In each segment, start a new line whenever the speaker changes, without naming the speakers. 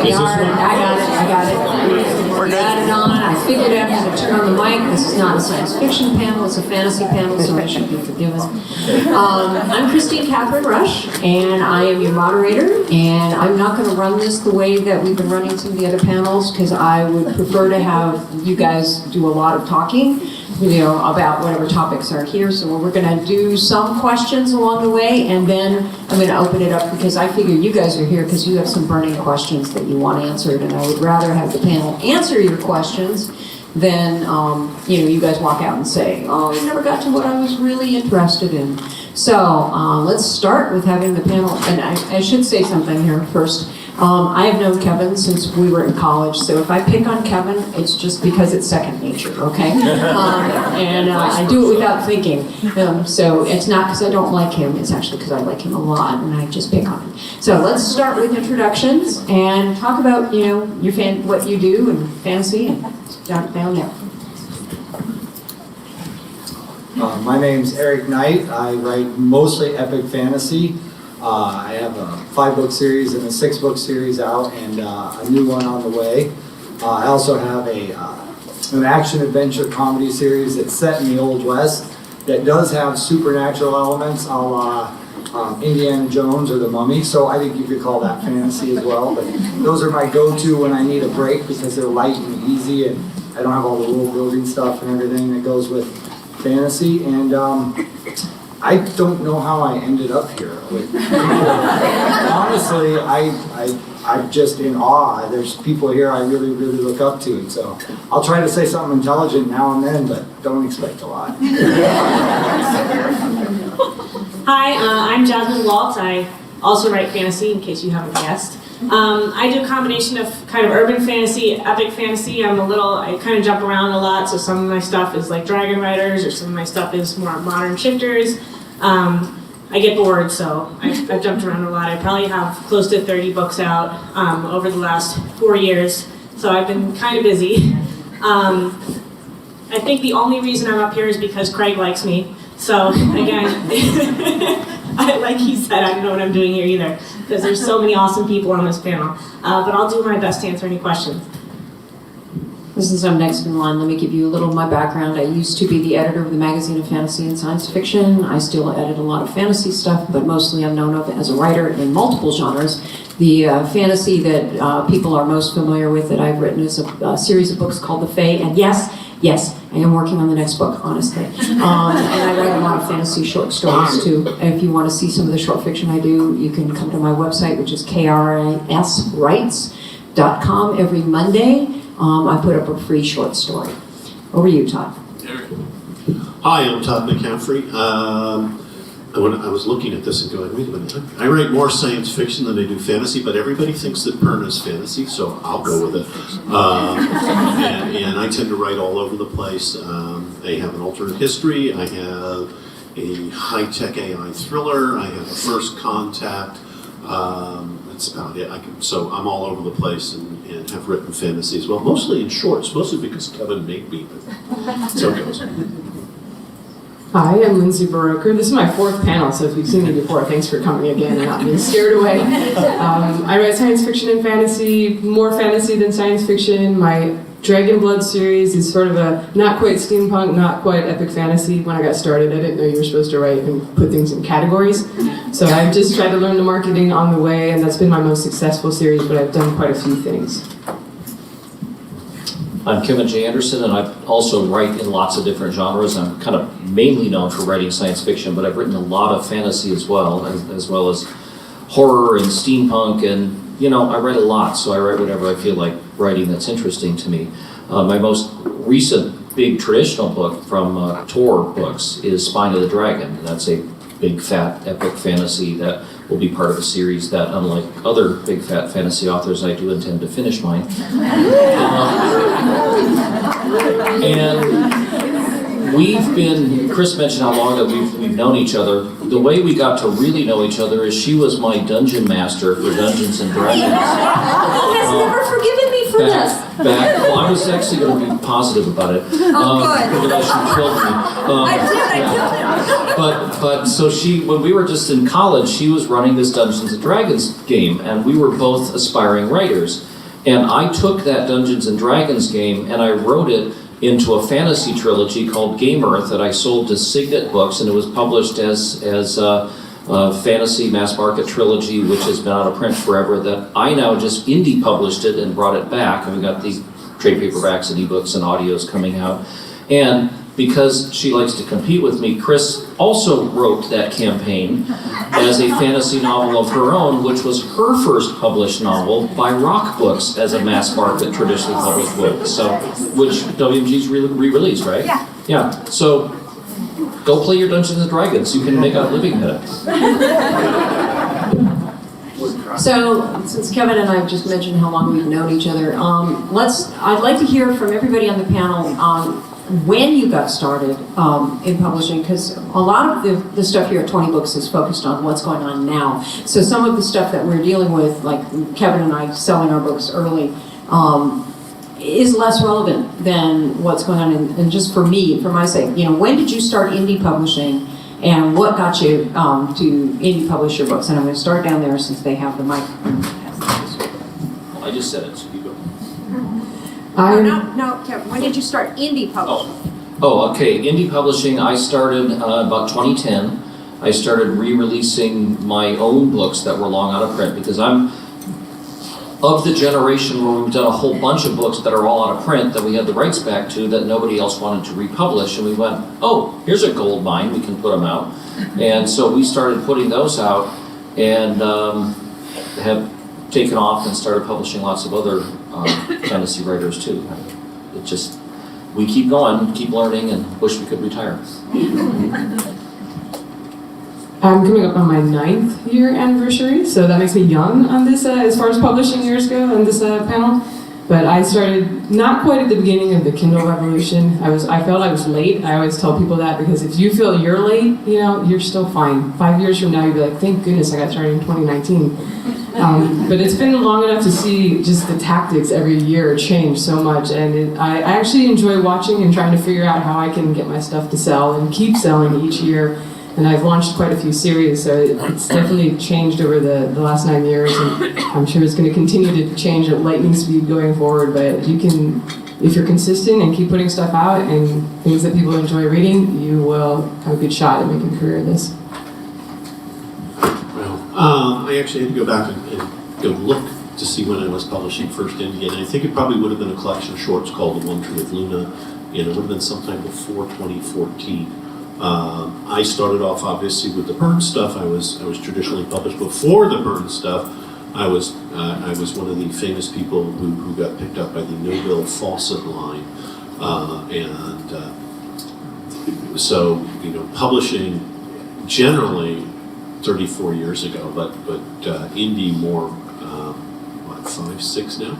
we are. I got it. We're got it on. I figured out how to turn on the mic. This is not a science fiction panel, it's a fantasy panel, so I should be forgiven. I'm Kristine Kathryn Rusch, and I am your moderator, and I'm not going to run this the way that we've been running some of the other panels, because I would prefer to have you guys do a lot of talking, about whatever topics are here. So we're going to do some questions along the way, and then I'm going to open it up because I figure you guys are here because you have some burning questions that you want answered, and I would rather have the panel answer your questions than you guys walk out and say, oh, you never got to what I was really interested in. So let's start with having the panel, and I should say something here first. I have known Kevin since we were in college, so if I pick on Kevin, it's just because it's second nature, okay? I do it without thinking. So it's not because I don't like him, it's actually because I like him a lot, and I just pick on him. So let's start with introductions and talk about, what you do and fantasy and down there.
My name's Eric Knight. I write mostly epic fantasy. I have a 5-book series and a 6-book series out, and a new one on the way. I also have an action-adventure comedy series that's set in the Old West that does have supernatural elements, a la Indiana Jones or The Mummy, so I think you could call that fantasy as well. But those are my go-to when I need a break because they're light and easy, and I don't have all the world-building stuff and everything that goes with fantasy. And I don't know how I ended up here. Honestly, I'm just in awe. There's people here I really, really look up to. So I'll try to say something intelligent now and then, but don't expect a lot.
Hi, I'm Jasmine, Walt. I also write fantasy, in case you haven't guessed. I do a combination of kind of urban fantasy, epic fantasy. I kind of jump around a lot, so some of my stuff is like Dragon Riders, or some of my stuff is more modern shifters. I get bored, so I've jumped around a lot. I probably have close to 30 books out over the last 4 years, so I've been kind of busy. I think the only reason I'm up here is because Craig likes me. So again, like he said, I don't know what I'm doing here either, because there's so many awesome people on this panel. But I'll do my best to answer any questions.
Since I'm next in line, let me give you a little of my background. I used to be the editor of the magazine of fantasy and science fiction. I still edit a lot of fantasy stuff, but mostly I'm known as a writer in multiple genres. The fantasy that people are most familiar with that I've written is a series of books called The Fae, and yes, I am working on the next book, honestly. And I write a lot of fantasy short stories too. If you want to see some of the short fiction I do, you can come to my website, which is kriswrites.com. Every Monday, I put up a free short story. Over to you, Todd.
Hi, I'm Todd McCaffrey. When I was looking at this and going, wait a minute, I write more science fiction than I do fantasy, but everybody thinks that Pern is fantasy, so I'll go with it. And I tend to write all over the place. I have an alternate history, I have a high-tech AI thriller, I have a First Contact. That's about it. So I'm all over the place and have written fantasy as well, mostly in shorts, mostly because Kevin made me, but so it goes.
Hi, I'm Lindsay, Buroker. This is my 4th panel, so if you've seen me before, thanks for coming again and not being scared away. I write science fiction and fantasy, more fantasy than science fiction. My Dragon Blood series is sort of a not quite steampunk, not quite epic fantasy. When I got started, I didn't know you were supposed to write and put things in categories. So I've just tried to learn the marketing on the way, and that's been my most successful series, but I've done quite a few things.
I'm Kevin J. Anderson, and I also write in lots of different genres. I'm kind of mainly known for writing science fiction, but I've written a lot of fantasy as well as horror and steampunk, and I write a lot, so I write whatever I feel like writing that's interesting to me. My most recent big traditional book from Tor Books is Spine of the Dragon, and that's a big fat epic fantasy that will be part of a series that, unlike other big fat fantasy authors, I do intend to finish mine. And Chris mentioned how long that we've known each other. The way we got to really know each other is she was my dungeon master for Dungeons and Dragons.
Who has never forgiven me for
Well, I was actually going to be positive about it.
Good.
Otherwise she killed me.
I killed him.
But so when we were just in college, she was running this Dungeons and Dragons game, and we were both aspiring writers. And I took that Dungeons and Dragons game and I wrote it into a fantasy trilogy called Game Earth that I sold to Signet Books, and it was published as a fantasy mass market trilogy, which has been out of print forever. That I now just indie published it and brought it back, and we got these trade paperbacks and ebooks and audios coming out. And because she likes to compete with me, Chris also wrote that campaign as a fantasy novel of her own, which was her first published novel by Rock Books as a mass market traditionally published book. So, which WMG's re-released, right?
Yeah.
Yeah. So, go play your Dungeons and Dragons. You can make a living at it.
So, since Kevin and I have just mentioned how long we've known each other, I'd like to hear from everybody on the panel when you got started in publishing, because a lot of the stuff here at 20Books is focused on what's going on now. So some of the stuff that we're dealing with, like Kevin and I selling our books early, is less relevant than what's going on. And just for me, for my sake, when did you start indie publishing, and what got you to indie publish your books? And I'm going to start down there since they have the mic.
Well, I just said it, so you go.
No, Kevin, when did you start indie publishing?
Okay. Indie publishing, I started about 2010. I started re-releasing my own books that were long out of print, because I'm of the generation where we've done a whole bunch of books that are all out of print that we had the rights back to that nobody else wanted to republish, and we went, oh, here's a gold mine, we can put them out. And so we started putting those out, and have taken off and started publishing lots of other fantasy writers too. It just, we keep going, keep learning, and wish we could retire.
I'm coming up on my 9th year anniversary, so that makes me young on this, as far as publishing years go, on this panel. But I started not quite at the beginning of the Kindle revolution. I felt I was late. I always tell people that, because if you feel you're late, you're still fine. 5 years from now, you'll be like, thank goodness I got started in 2019. But it's been long enough to see just the tactics every year change so much, and I actually enjoy watching and trying to figure out how I can get my stuff to sell and keep selling each year. And I've launched quite a few series, so it's definitely changed over the last 9 years, and I'm sure it's going to continue to change at lightning speed going forward. But you can, if you're consistent and keep putting stuff out and things that people enjoy reading, you will have a good shot at making a career of this.
I actually had to go back and go look to see when I was publishing first indie, and I think it probably would have been a collection of shorts called The One Tree of Luna, and it would have been sometime before 2014. I started off obviously with the Burn stuff. I was traditionally published before the Burn stuff. I was one of the famous people who got picked up by the No-Bill Fawcett line, so publishing generally 34 years ago, but indie more 5, 6 now.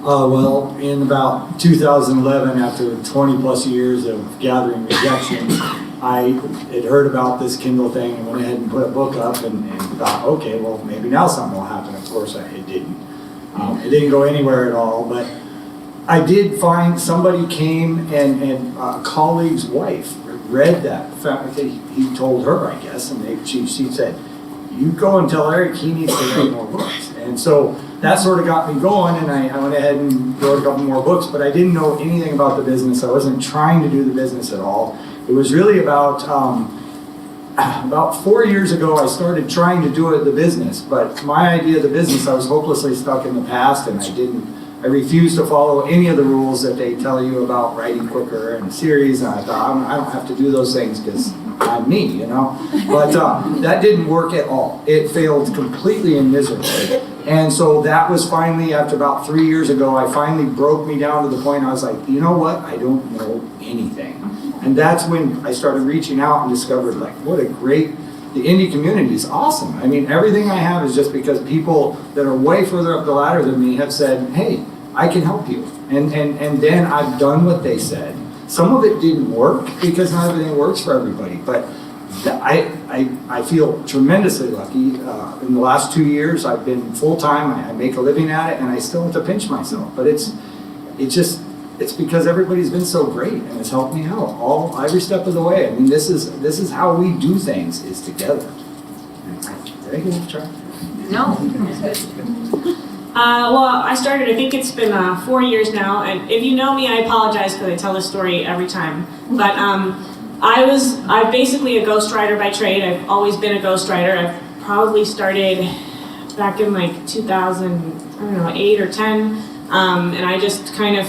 Well, in about 2011, after 20 plus years of gathering rejections, I had heard about this Kindle thing and went ahead and put a book up and thought, okay, well, maybe now something will happen. Of course, it didn't. It didn't go anywhere at all, but I did find somebody came and a colleague's wife read that. He told her, I guess, and she said, you go and tell Eric he needs to write more books. And so that sort of got me going, and I went ahead and wrote a couple more books, but I didn't know anything about the business. I wasn't trying to do the business at all. It was really about 4 years ago, I started trying to do the business, but my idea of the business, I was hopelessly stuck in the past, and I refused to follow any of the rules that they tell you about writing quicker and series, and I thought, I don't have to do those things because I'm me, But that didn't work at all. It failed completely and miserably. And so that was finally, after about 3 years ago, I finally broke me down to the point I was like, you know what? I don't know anything. And that's when I started reaching out and discovered, like, what a great, the indie community is awesome. I mean, everything I have is just because people that are way further up the ladder than me have said, hey, I can help you. And then I've done what they said. Some of it didn't work because not everything works for everybody, but I feel tremendously lucky. In the last 2 years, I've been full-time, I make a living at it, and I still have to pinch myself. But it's because everybody's been so great and it's helped me out every step of the way. I mean, this is how we do things, is together. Did I get off track?
No.
Well, I started, I think it's been 4 years now, and if you know me, I apologize because I tell this story every time. But I'm basically a ghostwriter by trade. I've always been a ghostwriter. I've probably started back in like 2008 or 10, and I just kind of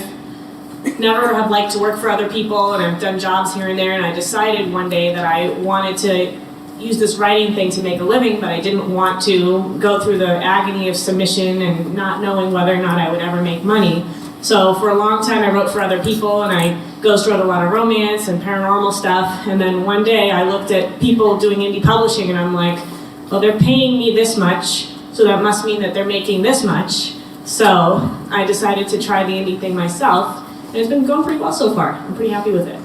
never have liked to work for other people, and I've done jobs here and there, and I decided one day that I wanted to use this writing thing to make a living, but I didn't want to go through the agony of submission and not knowing whether or not I would ever make money. So for a long time I wrote for other people, and I ghostwrote a lot of romance and paranormal stuff, and then one day I looked at people doing indie publishing and I'm like, well, they're paying me this much, so that must mean that they're making this much. So I decided to try the indie thing myself, and it's been going pretty well so far. I'm pretty happy with it.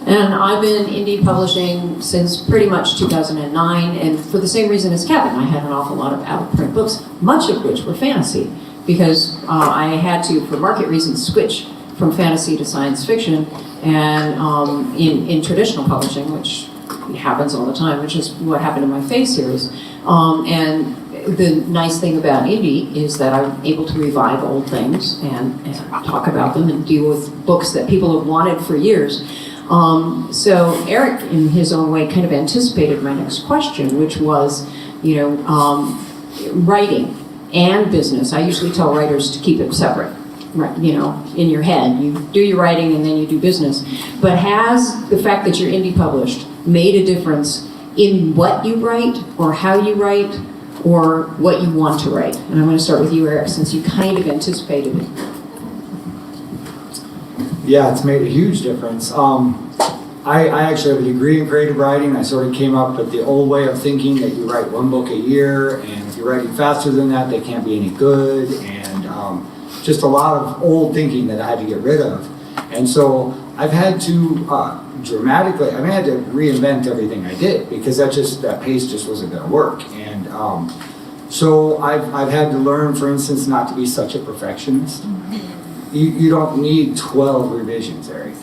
And I've been indie publishing since pretty much 2009, and for the same reason as Kevin, I had an awful lot of out-of-print books, much of which were fantasy, because I had to, for market reasons, switch from fantasy to science fiction, and in traditional publishing, which happens all the time, which is what happened in my Faith series. And the nice thing about indie is that I'm able to revive old things and talk about them and deal with books that people have wanted for years. So Eric, in his own way, kind of anticipated my next question, which was, writing and business. I usually tell writers to keep it separate, right? In your head. You do your writing and then you do business. But has the fact that you're indie published made a difference in what you write or how you write or what you want to write? And I'm going to start with you, Eric, since you kind of anticipated it.
Yeah, it's made a huge difference. I actually have a degree in creative writing. I sort of came up with the old way of thinking that you write one book a year, and if you're writing faster than that, they can't be any good, and just a lot of old thinking that I had to get rid of. And so I've had to dramatically, I had to reinvent everything I did, because that pace just wasn't going to work. And so I've had to learn, for instance, not to be such a perfectionist. You don't need 12 revisions, Eric.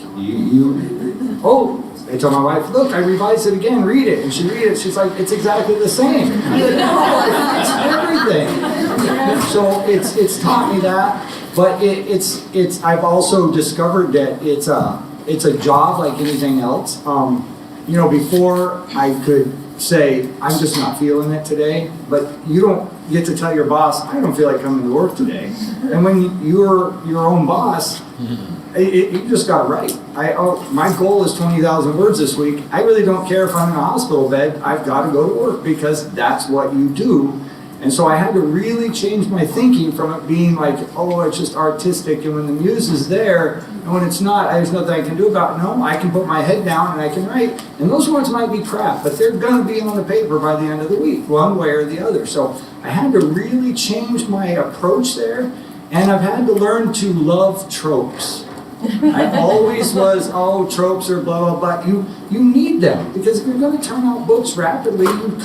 I told my wife, look, I revised it again, read it. And she read it, she's like, it's exactly the same. I'm like, no, I fixed everything. So it's taught me that, but I've also discovered that it's a job like anything else. Before I could say, I'm just not feeling it today, but you don't get to tell your boss, I don't feel like coming to work today. And when you're your own boss, you just got to write. My goal is 20,000 words this week. I really don't care if I'm in a hospital bed. I've got to go to work because that's what you do. And so I had to really change my thinking from it being like, oh, it's just artistic, and when the muse is there, and when it's not, there's nothing I can do about it. No, I can put my head down and I can write. And those words might be crap, but they're going to be on the paper by the end of the week, one way or the other. So I had to really change my approach there, and I've had to learn to love tropes. I always was, tropes are blah, blah, blah. You need them, because if you're going to turn out books rapidly, you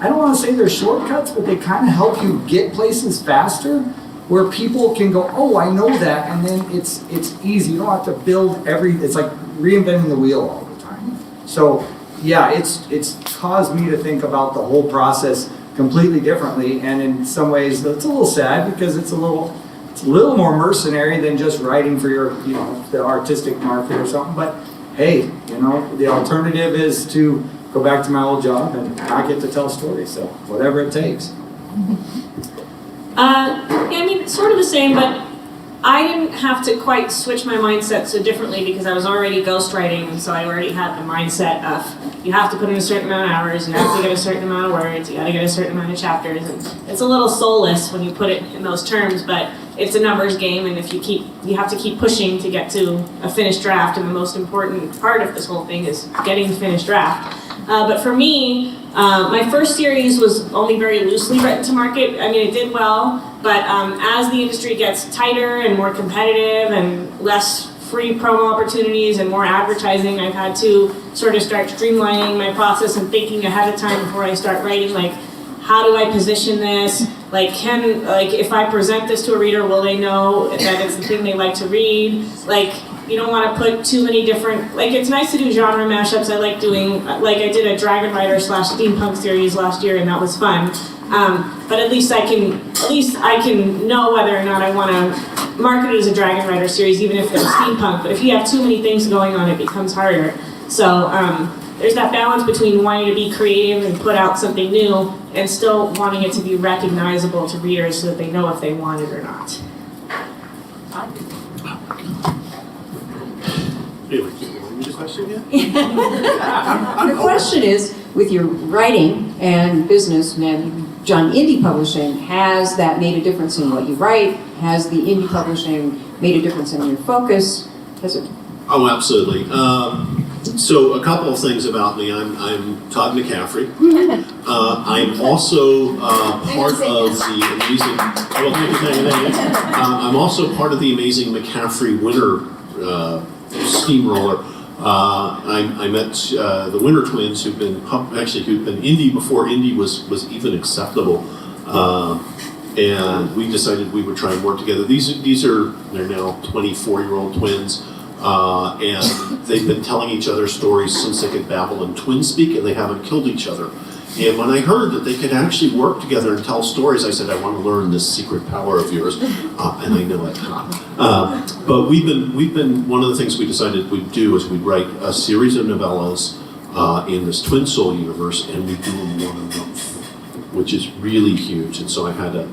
I don't want to say they're shortcuts, but they kind of help you get places faster, where people can go, oh, I know that, and then it's easy. You don't have to build it's like reinventing the wheel all the time. So yeah, it's caused me to think about the whole process completely differently, and in some ways it's a little sad, because it's a little more mercenary than just writing for your, the artistic market or something. But hey, the alternative is to go back to my old job and not get to tell stories. So whatever it takes.
Sort of the same, but I didn't have to quite switch my mindset so differently, because I was already ghostwriting, and so I already had the mindset of, you have to put in a certain amount of hours, you have to get a certain amount of words, you got to get a certain amount of chapters, and it's a little soulless when you put it in those terms, but it's a numbers game, and if you have to keep pushing to get to a finished draft, and the most important part of this whole thing is getting the finished draft. But for me, my first series was only very loosely written to market. It did well, but as the industry gets tighter and more competitive and less free promo opportunities and more advertising. I've had to sort of start streamlining my process and thinking ahead of time before I start writing, like, how do I position this? Like, if I present this to a reader, will they know that it's the thing they like to read? Like, you don't want to put too many different, like, it's nice to do genre mashups. I like doing, like, I did a Dragon Rider / steampunk series last year, and that was fun. But at least I can know whether or not I want to market it as a Dragon Rider series, even if it's steampunk. But if you have too many things going on, it becomes harder. So there's that balance between wanting to be creative and put out something new, and still wanting it to be recognizable to readers so that they know if they want it or not.
Anyway, do you want me to question yet?
The question is, with your writing and business, man, you've done indie publishing, has that made a difference in what you write? Has the indie publishing made a difference in your focus? Has it?
Oh, absolutely. So a couple of things about me. I'm Todd McCaffrey. I'm also part of the amazing. Well, thank you. I'm also part of the amazing McCaffrey Winter Steamroller. I met the Winter twins, who've been indie before indie was even acceptable, and we decided we would try and work together. They're now 24-year-old twins. And they've been telling each other stories since they could babble in twin speak, and they haven't killed each other. And when I heard that they could actually work together and tell stories, I said, I want to learn this secret power of yours, and I know it. But we've been one of the things we decided we'd do is we'd write a series of novellas in this Twin Soul universe, and we do them one a month, which is really huge. And so I had to,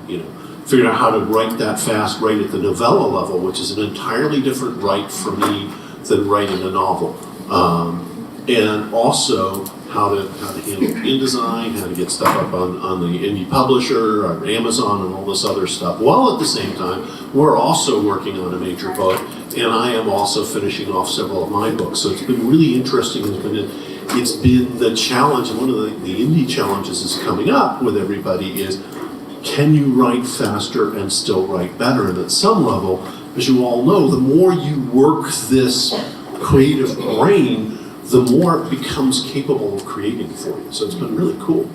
figured out how to write that fast, write at the novella level, which is an entirely different write for me than writing a novel. And also how to handle InDesign, how to get stuff up on the indie publisher, or Amazon, and all this other stuff. While at the same time, we're also working on a major book, and I am also finishing off several of my books. So it's been really interesting. It's been the challenge, and one of the indie challenges that's coming up with everybody is, can you write faster and still write better? And at some level, as you all know, the more you work this creative brain, the more it becomes capable of creating for you. So it's been really cool.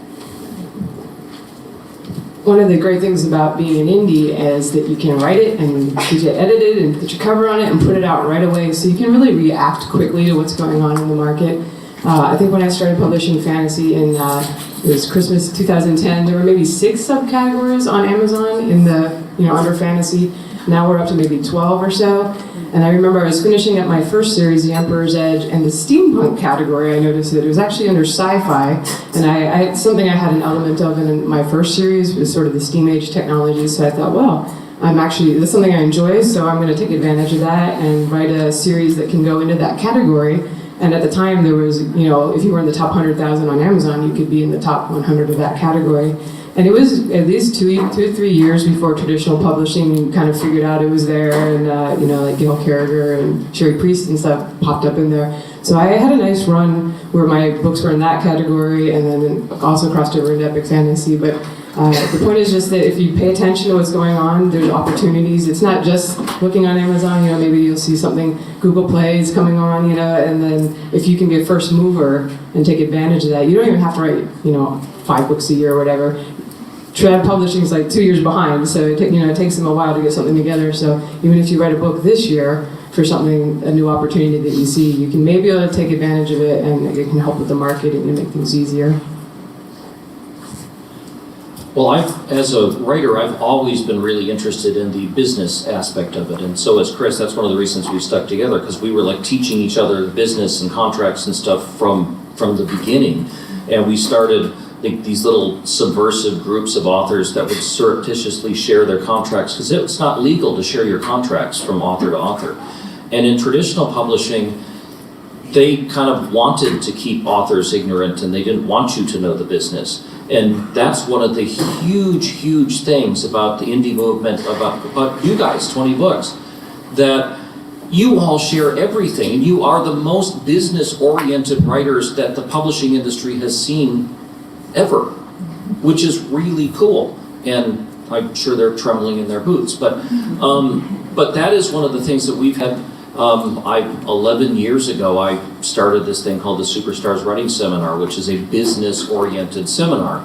One of the great things about being an indie is that you can write it and get it edited and put your cover on it and put it out right away. So you can really react quickly to what's going on in the market. I think when I started publishing fantasy in it was Christmas 2010, there were maybe 6 subcategories on Amazon in the, under fantasy. Now we're up to maybe 12 or so. And I remember I was finishing up my first series, The Emperor's Edge, and the steampunk category, I noticed that it was actually under sci-fi. And something I had an element of in my first series was sort of the steam age technology. So I thought, well, that's something I enjoy, so I'm going to take advantage of that and write a series that can go into that category. And at the time, there was, if you were in the top 100,000 on Amazon, you could be in the top 100 of that category. And it was at least 2 to 3 years before traditional publishing kind of figured out it was there, and like Gail Carriger and Sherry Priest and stuff popped up in there. So I had a nice run where my books were in that category, and then also crossed over into epic fantasy. But the point is just that if you pay attention to what's going on, there's opportunities. It's not just looking on Amazon. Maybe you'll see something Google Play is coming on, and then if you can be a first mover and take advantage of that, you don't even have to write 5 books a year or whatever. Trad Publishing is like 2 years behind, so it takes them a while to get something together. So even if you write a book this year for a new opportunity that you see, you can maybe be able to take advantage of it, and it can help with the marketing and make things easier.
Well, as a writer, I've always been really interested in the business aspect of it, and so is Chris. That's one of the reasons we stuck together, because we were like teaching each other business and contracts and stuff from the beginning, and we started these little subversive groups of authors that would surreptitiously share their contracts, because it's not legal to share your contracts from author to author. And in traditional publishing, they kind of wanted to keep authors ignorant, and they didn't want you to know the business. And that's one of the huge things about the indie movement, about you guys, 20Books, that you all share everything, and you are the most business-oriented writers that the publishing industry has seen ever, which is really cool. And I'm sure they're trembling in their boots, but that is one of the things that we've had 11 years ago, I started this thing called the Superstars Writing Seminar, which is a business-oriented seminar.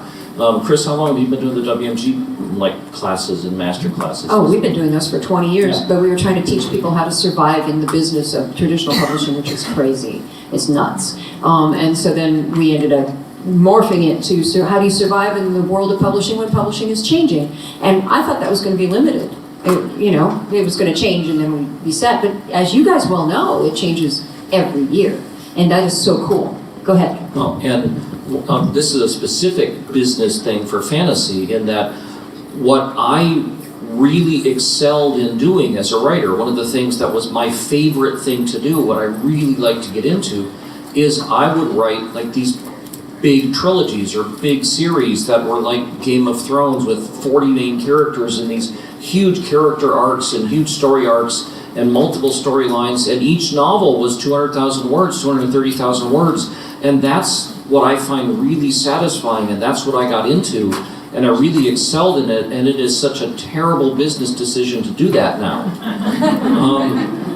Chris, how long have you been doing the WMG classes and master classes?
Oh, we've been doing this for 20 years,
Yeah.
but we were trying to teach people how to survive in the business of traditional publishing, which is crazy. It's nuts. And so then we ended up morphing it to, so how do you survive in the world of publishing when publishing is changing? And I thought that was going to be limited. It was going to change and then we'd be set. But as you guys well know, it changes every year. And that is so cool. Go ahead.
Oh, and this is a specific business thing for fantasy in that what I really excelled in doing as a writer, one of the things that was my favorite thing to do, what I really like to get into, is I would write these big trilogies or big series that were like Game of Thrones with 40 main characters and these huge character arcs and huge story arcs and multiple storylines, and each novel was 200,000 words, 230,000 words, and that's what I find really satisfying, and that's what I got into, and I really excelled in it, and it is such a terrible business decision to do that now.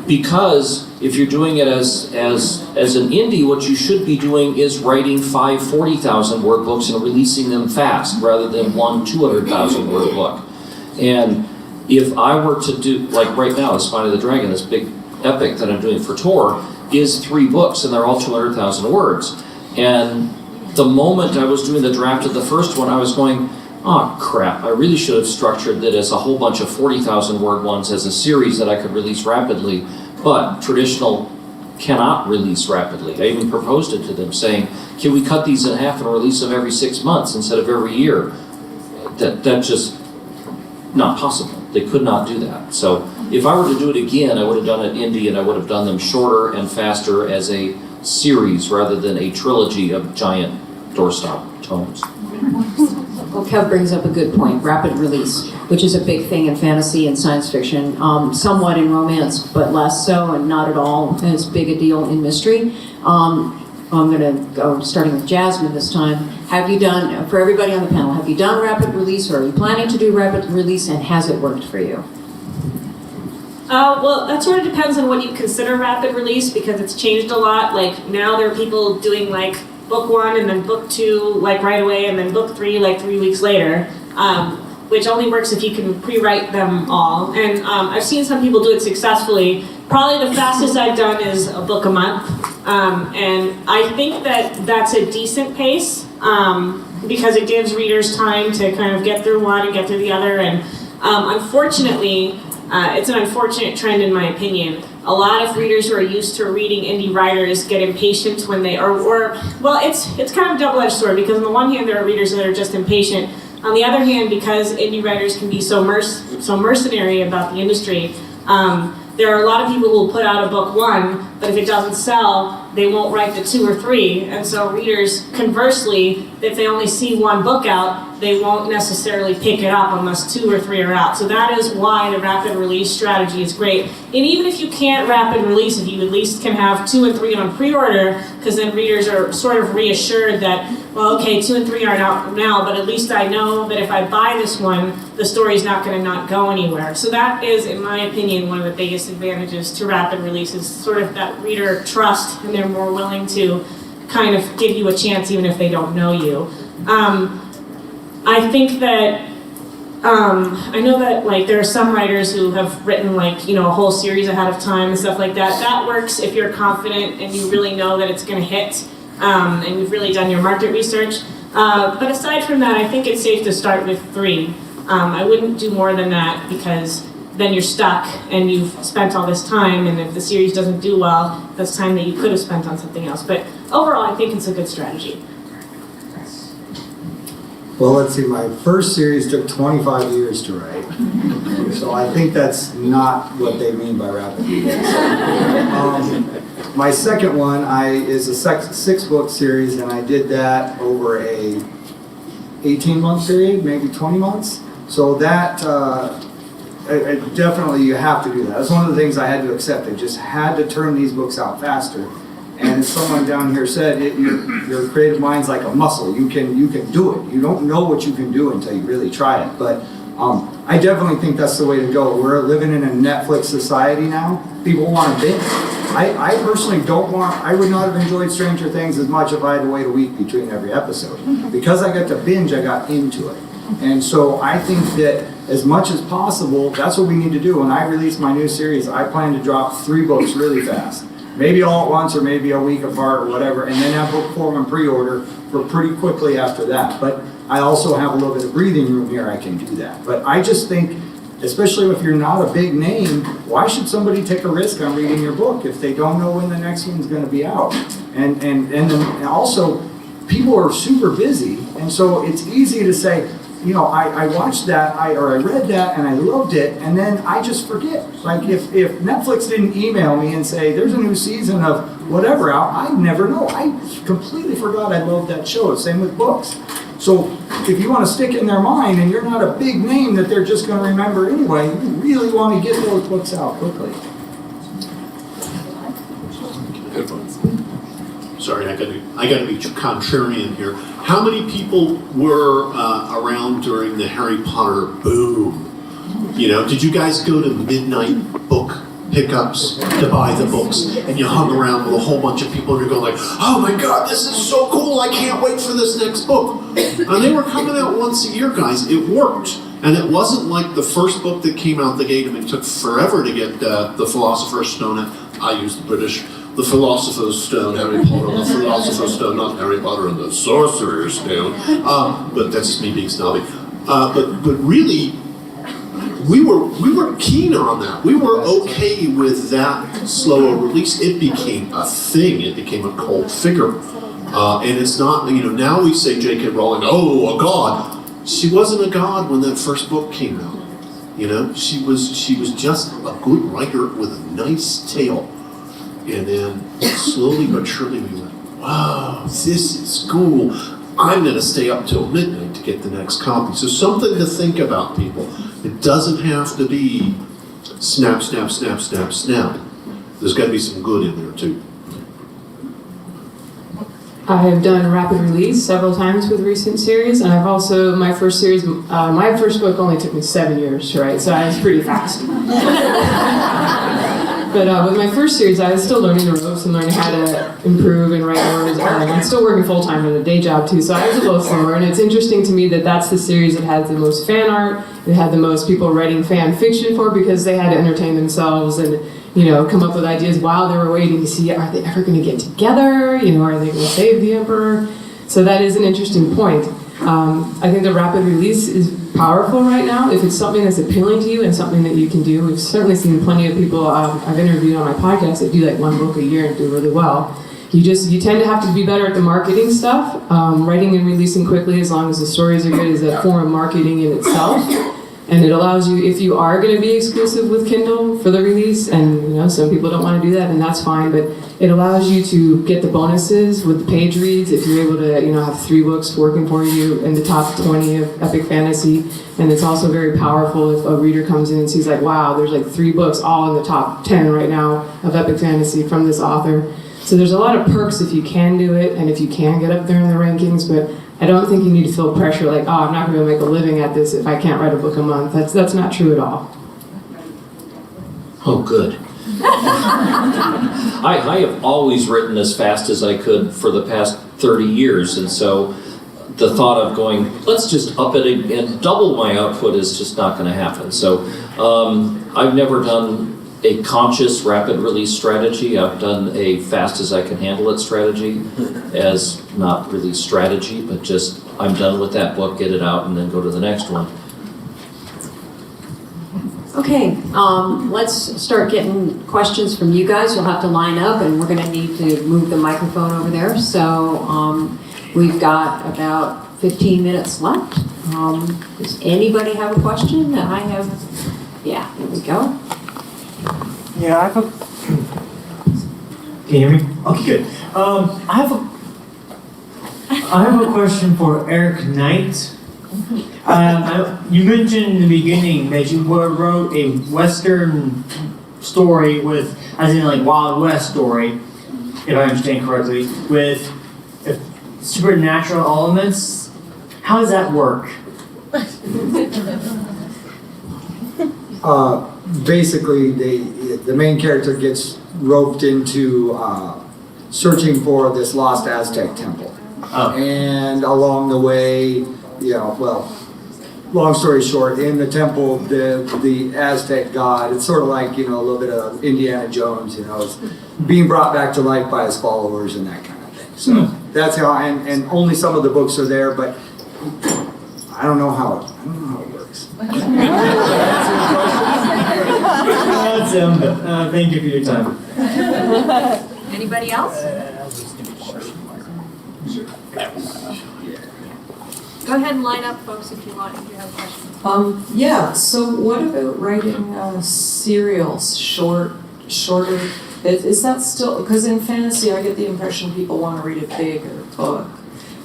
Because if you're doing it as an indie, what you should be doing is writing 5 40,000 word books and releasing them fast rather than one 200,000 word book. And if I were to do, like right now, The Spine of the Dragon, this big epic that I'm doing for Tor, is 3 books and they're all 200,000 words. And the moment I was doing the draft of the first one, I was going, oh crap, I really should have structured it as a whole bunch of 40,000 word ones as a series that I could release rapidly, but traditional cannot release rapidly. I even proposed it to them saying, can we cut these in half and release them every 6 months instead of every year? That's just not possible. They could not do that. So if I were to do it again, I would have done it indie and I would have done them shorter and faster as a series rather than a trilogy of giant doorstop tomes.
Well, Kev brings up a good point, rapid release, which is a big thing in fantasy and science fiction, somewhat in romance, but less so and not at all as big a deal in mystery. I'm going to go starting with Jasmine this time. Have you done, for everybody on the panel, have you done rapid release or are you planning to do rapid release, and has it worked for you?
Well, that sort of depends on what you consider rapid release, because it's changed a lot. Like now there are people doing like book 1 and then book 2 like right away, and then book 3 like 3 weeks later, which only works if you can pre-write them all. And I've seen some people do it successfully. Probably the fastest I've done is a book a month, and I think that that's a decent pace because it gives readers time to kind of get through one and get through the other. And unfortunately, it's an unfortunate trend in my opinion. A lot of readers who are used to reading indie writers get impatient when they are, well, it's kind of a double-edged sword, because on the one hand there are readers that are just impatient. On the other hand, because indie writers can be so mercenary about the industry, there are a lot of people who will put out a book 1, but if it doesn't sell, they won't write the 2 or 3. And so readers, conversely, if they only see 1 book out, they won't necessarily pick it up unless 2 or 3 are out. So that is why the rapid release strategy is great. And even if you can't rapid release, if you at least can have 2 and 3 on pre-order, because then readers are sort of reassured that, well, okay, 2 and 3 aren't out now, but at least I know that if I buy this one, the story's not going to not go anywhere. So that is, in my opinion, one of the biggest advantages to rapid release, is sort of that reader trust, and they're more willing to kind of give you a chance even if they don't know you. I think that, I know that like there are some writers who have written like, a whole series ahead of time and stuff like that. That works if you're confident and you really know that it's going to hit, and you've really done your market research. But aside from that, I think it's safe to start with 3. I wouldn't do more than that, because then you're stuck and you've spent all this time, and if the series doesn't do well, that's time that you could have spent on something else. But overall, I think it's a good strategy.
Well, let's see, my first series took 25 years to write, so I think that's not what they mean by rapid release. My second one is a 6-book series, and I did that over a 18-month period, maybe 20 months. So that, definitely you have to do that. That's one of the things I had to accept. I just had to turn these books out faster. And as someone down here said, your creative mind's like a muscle. You can do it. You don't know what you can do until you really try it. But I definitely think that's the way to go. We're living in a Netflix society now. People want to binge. I personally I would not have enjoyed Stranger Things as much if I had to wait a week between every episode. Because I got to binge, I got into it. And so I think that as much as possible, that's what we need to do. When I release my new series, I plan to drop 3 books really fast. Maybe all at once or maybe a week apart or whatever, and then have book form and pre-order for pretty quickly after that. But I also have a little bit of breathing room here, I can do that. But I just think, especially if you're not a big name, why should somebody take a risk on reading your book if they don't know when the next one's going to be out? And then also, people are super busy, and so it's easy to say, you know, I watched that, I read that, and I loved it, and then I just forget. Like, if Netflix didn't email me and say, there's a new season of whatever out, I'd never know. I completely forgot I loved that show. Same with books. So if you want to stick in their mind, and you're not a big name that they're just going to remember anyway, you really want to get those books out quickly.
Sorry, I got to be contrarian here. How many people were around during the Harry Potter boom? You know, did you guys go to midnight book pickups to buy the books, and you hung around with a whole bunch of people, and you're going like, "Oh my God, this is so cool! I can't wait for this next book." And they were coming out once a year, guys. It worked, and it wasn't like the first book that came out the gate. I mean, it took forever to get the Philosopher's Stone. I used the British. The Philosopher's Stone, Harry Potter and the Philosopher's Stone, not Harry Potter and the Sorcerer's Stone. But that's just me being snobby. But really, we were keen on that. We were okay with that slower release. It became a thing. It became a cult figure. And it's not, you know, now we say J.K. Rowling, oh, a god. She wasn't a god when that first book came out. You know, she was just a good writer with a nice tale. And then slowly but surely we went, wow, this is cool. I'm going to stay up till midnight to get the next copy. So something to think about, people. It doesn't have to be snap, snap, snap, snap, snap. There's got to be some good in there too.
I have done rapid release several times with recent series, and I've also, my first book only took me 7 years to write, so I was pretty fast. But with my first series, I was still learning the ropes and learning how to improve and write words. I'm still working full-time in a day job too, so I was a little slower. And it's interesting to me that that's the series that had the most fan art, it had the most people writing fan fiction for, because they had to entertain themselves and, you know, come up with ideas while they were waiting to see, are they ever going to get together? You know, are they going to save the emperor? So that is an interesting point. I think the rapid release is powerful right now. If it's something that's appealing to you and something that you can do, we've certainly seen plenty of people I've interviewed on my podcast that do like 1 book a year and do really well. You tend to have to be better at the marketing stuff. Writing and releasing quickly, as long as the stories are good, is a form of marketing in itself. And it allows you, if you are going to be exclusive with Kindle for the release, and you know some people don't want to do that, and that's fine, but it allows you to get the bonuses with the page reads if you're able to, you know, have 3 books working for you in the top 20 of epic fantasy. And it's also very powerful if a reader comes in and sees like, wow, there's like 3 books all in the top 10 right now of epic fantasy from this author. So there's a lot of perks if you can do it and if you can get up there in the rankings, but I don't think you need to feel pressure like, oh, I'm not going to make a living at this if I can't write a book a month. That's not true at all.
Oh, good. I have always written as fast as I could for the past 30 years, and so the thought of going, let's just up it and double my output is just not going to happen. So I've never done a conscious rapid release strategy. I've done a fast as I can handle it strategy, as not really strategy, but just I'm done with that book, get it out, and then go to the next one.
Okay, let's start getting questions from you guys. You'll have to line up, and we're going to need to move the microphone over there. So we've got about 15 minutes left. Does anybody have a question that I have? Yeah, here we go.
Yeah, I have a... Can you hear me? Okay, good. I have a question for Eric Knight. You mentioned in the beginning that you wrote a Western story with, as in like Wild West story, if I understand correctly, with supernatural elements. How does that work?
Basically, the main character gets roped into searching for this lost Aztec temple.
Oh.
And along the way, long story short, in the temple, the Aztec god, it's sort of like, a little bit of Indiana Jones, it's being brought back to life by his followers and that kind of thing. So that's how, and only some of the books are there, but I don't know how it works.
Awesome. Thank you for your time.
Anybody else? Go ahead and line up, folks, if you want, if you have questions.
Yeah, so what about writing serials, shorter? Is that still, because in fantasy I get the impression people want to read a bigger book.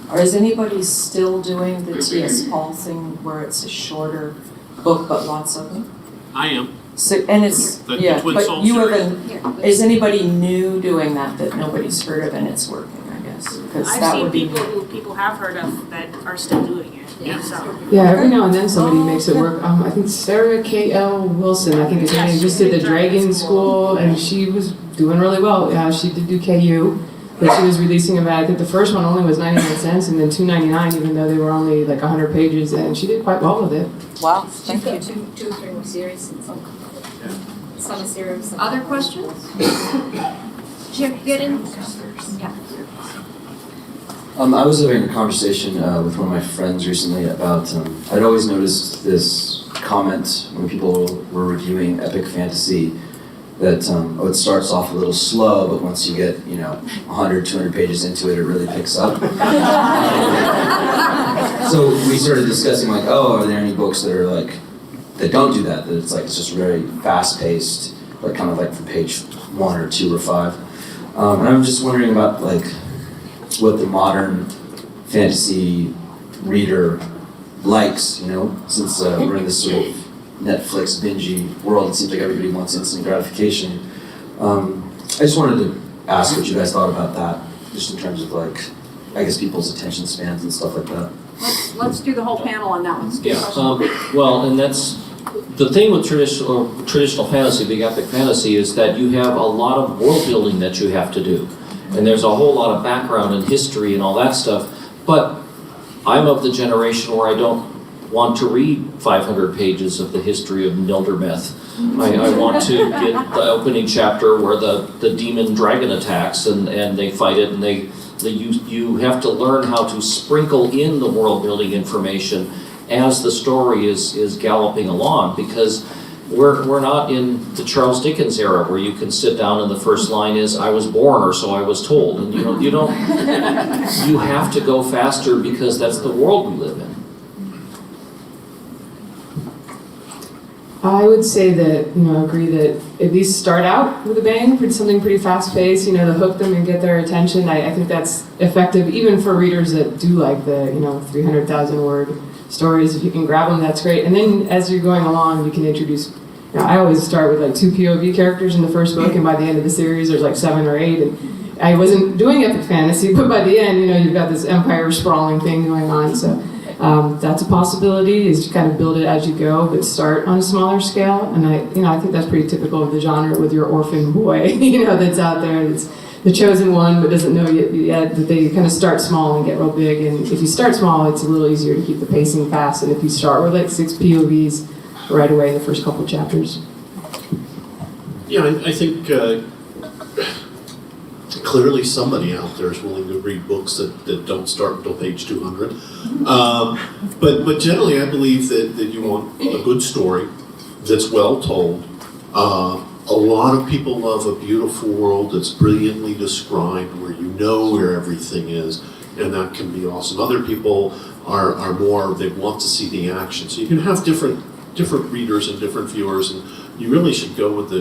Or is anybody still doing the T.S. Paul thing where it's a shorter book but lots of them?
I am.
So, and it's,
The
yeah,
Twin
but
Soul
you
series.
haven't, is anybody new doing that nobody's heard of and it's working, I guess? Because
I've
that
seen
would be.
people who people have heard of that are still doing it.
Yeah.
So.
Yeah, every now and then somebody makes it work. I think Sarah K.L. Wilson, I think is her name, just did the Dragon School, and she was doing really well. She did do KU, but she was releasing them at, I think the first one only was 99 cents, and then $2.99, even though they were only like 100 pages, and she did quite well with it.
Wow,
Thank you. Two or three more series and some series. Other questions? Did you get in? Yeah.
I was having a conversation with one of my friends recently about, I'd always noticed this comment when people were reviewing epic fantasy that it starts off a little slow, but once you get, 100, 200 pages into it, it really picks up. So we started discussing are there any books that are that don't do that it's just very fast-paced, kind of from page 1 or 2 or 5. And I'm just wondering about what the modern fantasy reader likes, since we're in this sort of Netflix bingey world, it seems like everybody wants instant gratification. I just wanted to ask what you guys thought about that, just in terms of I guess people's attention spans and stuff like that.
Let's do the whole panel on that one.
Yeah, well, and that's the thing with traditional fantasy, big epic fantasy, is that you have a lot of world building that you have to do. And there's a whole lot of background and history and all that stuff. But I'm of the generation where I don't want to read 500 pages of the history of Nildermeth. I want to get the opening chapter where the demon dragon attacks and they fight it, and you have to learn how to sprinkle in the world building information as the story is galloping along, because we're not in the Charles Dickens era where you can sit down and the first line is "I was born" or "so I was told," and you don't. You have to go faster because that's the world we live in.
I would say that, agree that at least start out with a bang, something pretty fast-paced, to hook them and get their attention. I think that's effective even for readers that do like the, 300,000-word stories. If you can grab them, that's great. And then as you're going along, you can introduce, I always start with 2 POV characters in the first book, and by the end of the series, there's 7 or 8. And I wasn't doing epic fantasy, but by the end, you've got this empire sprawling thing going on. So that's a possibility, is to kind of build it as you go, but start on a smaller scale. And I think that's pretty typical of the genre with your orphan boy, that's out there, that's the chosen one, but doesn't know yet that they kind of start small and get real big. And if you start small, it's a little easier to keep the pacing fast. And if you start with 6 POVs right away in the first couple chapters.
Yeah, I think clearly somebody out there is willing to read books that don't start until page 200. But generally, I believe that you want a good story that's well told. A lot of people love a beautiful world that's brilliantly described, where where everything is, and that can be awesome. Other people are more, they want to see the action. So you can have different readers and different viewers, and you really should go with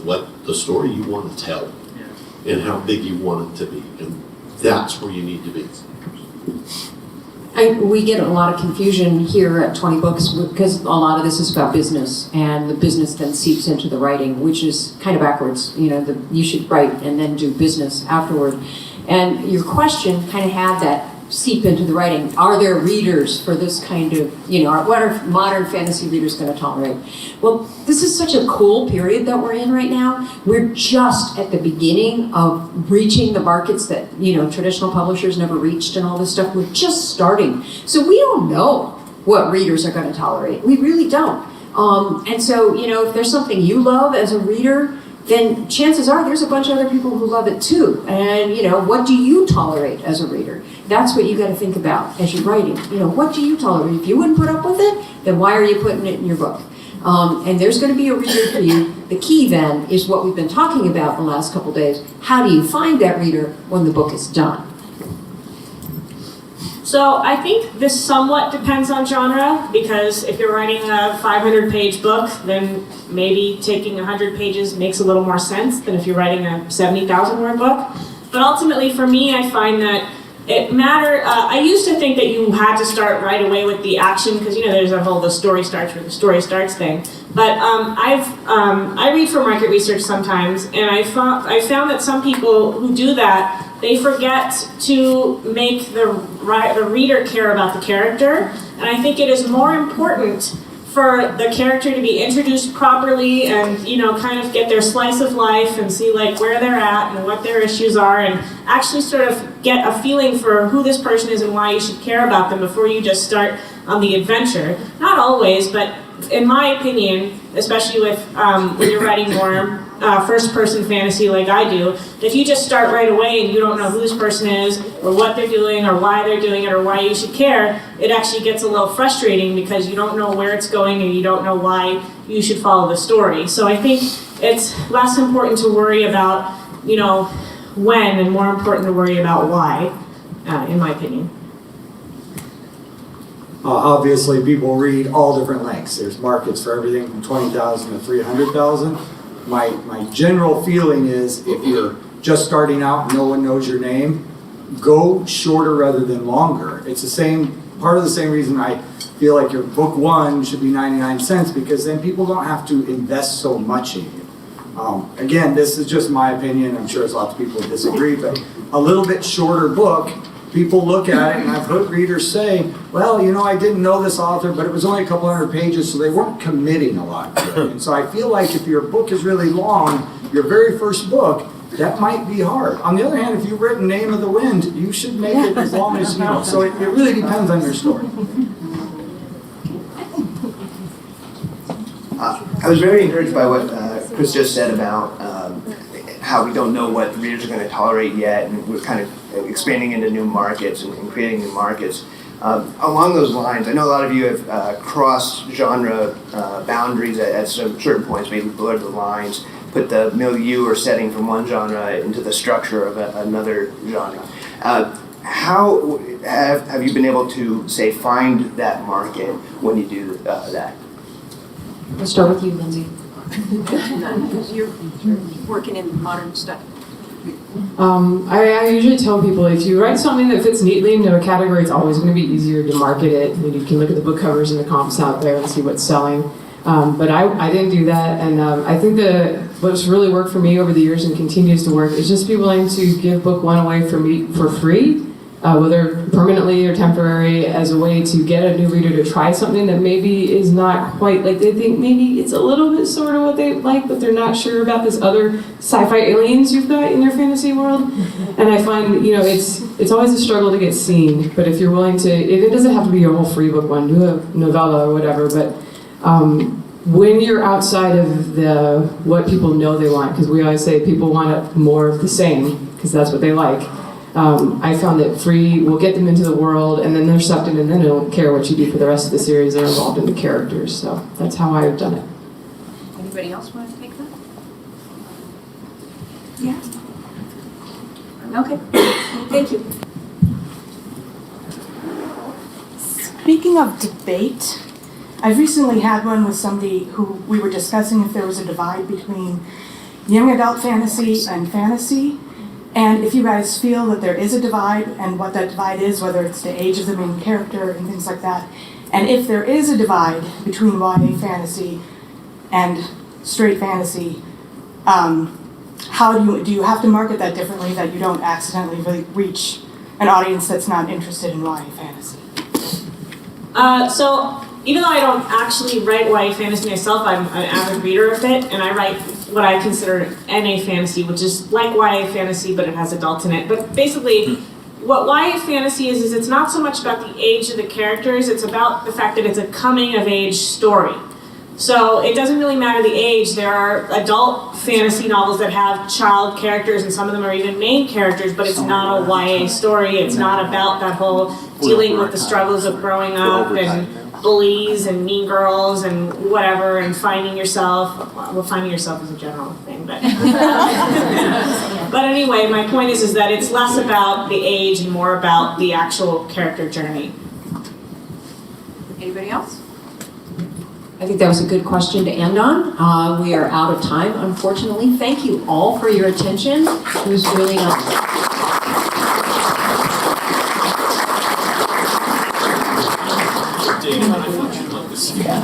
what the story you want to tell, and how big you want it to be, and that's where you need to be.
We get a lot of confusion here at 20Books because a lot of this is about business, and the business then seeps into the writing, which is kind of backwards. You should write and then do business afterward. And your question kind of had that seep into the writing. Are there readers for this kind of, what are modern fantasy readers going to tolerate? Well, this is such a cool period that we're in right now. We're just at the beginning of reaching the markets that, traditional publishers never reached and all this stuff. We're just starting. So we don't know what readers are going to tolerate. We really don't. And so, if there's something you love as a reader, then chances are there's a bunch of other people who love it too. And, what do you tolerate as a reader? That's what you got to think about as you're writing. What do you tolerate? If you wouldn't put up with it, then why are you putting it in your book? And there's going to be a reader for you. The key then is what we've been talking about the last couple days. How do you find that reader when the book is done?
So I think this somewhat depends on genre, because if you're writing a 500-page book, then maybe taking 100 pages makes a little more sense than if you're writing a 70,000-word book. But ultimately, for me, I find that it matters. I used to think that you had to start right away with the action, because there's a whole "the story starts where the story starts" thing. But I read for market research sometimes, and I found that some people who do that, they forget to make the reader care about the character. And I think it is more important for the character to be introduced properly and, kind of get their slice of life and see where they're at and what their issues are, and actually sort of get a feeling for who this person is and why you should care about them before you just start on the adventure. Not always, but in my opinion, especially with when you're writing more first-person fantasy like I do, if you just start right away and you don't know who this person is or what they're doing or why they're doing it or why you should care, it actually gets a little frustrating because you don't know where it's going and you don't know why you should follow the story. So I think it's less important to worry about, when, and more important to worry about why, in my opinion.
Obviously, people read all different lengths. There's markets for everything from 20,000 to 300,000. My general feeling is if you're just starting out and no one knows your name, go shorter rather than longer. It's part of the same reason I feel like your book one should be 99 cents, because then people don't have to invest so much in you. Again, this is just my opinion. I'm sure there's lots of people who disagree, but a little bit shorter book, people look at it, and I've heard readers say, well, I didn't know this author, but it was only a couple hundred pages, so they weren't committing a lot to it. And so I feel like if your book is really long, your very first book, that might be hard. On the other hand, if you've written Name of the Wind, you should make it as long as you know. So it really depends on your story.
I was very encouraged by what Chris just said about how we don't know what readers are going to tolerate yet, and we're kind of expanding into new markets and creating new markets. Along those lines, I know a lot of you have crossed genre boundaries at some certain points, maybe blurred the lines, put the milieu or setting from one genre into the structure of another genre. How have you been able to, say, find that market when you do that?
Let's start with you, Lindsay. Because you're working in modern stuff.
I usually tell people if you write something that fits neatly into a category, it's always going to be easier to market it. You can look at the book covers and the comps out there and see what's selling. But I didn't do that, and I think what's really worked for me over the years and continues to work is just be willing to give book one away for free, whether permanently or temporary, as a way to get a new reader to try something that maybe is not quite like they think. Maybe it's a little bit sort of what they like, but they're not sure about this other sci-fi aliens you've got in your fantasy world. And I find, it's always a struggle to get seen, but if you're willing to, it doesn't have to be your whole free book one, do a novella or whatever, but when you're outside of what people know they want, because we always say people want more of the same, because that's what they like. I found that free will get them into the world, and then they're sucked in, and then they don't care what you do for the rest of the series. They're involved in the characters, so that's how I've done it.
Anybody else want to take that? Yeah. Okay. Thank you.
Speaking of debate, I've recently had one with somebody who we were discussing if there was a divide between young adult fantasy and fantasy. And if you guys feel that there is a divide, and what that divide is, whether it's the age of the main character and things like that, and if there is a divide between YA fantasy and straight fantasy, how do you have to market that differently that you don't accidentally really reach an audience that's not interested in YA fantasy?
So even though I don't actually write YA fantasy myself, I'm an avid reader of it, and I write what I consider NA fantasy, which is like YA fantasy, but it has adults in it. But basically, what YA fantasy is it's not so much about the age of the characters, it's about the fact that it's a coming-of-age story. So it doesn't really matter the age. There are adult fantasy novels that have child characters, and some of them are even main characters, but it's not a YA story. It's not about that whole dealing with the struggles of growing up and bullies and mean girls and whatever, and finding yourself. Well, finding yourself is a general thing, but but anyway, my point is that it's less about the age and more about the actual character journey.
Anybody else?
I think that was a good question to end on. We are out of time, unfortunately. Thank you all for your attention. It was really nice.
Yeah.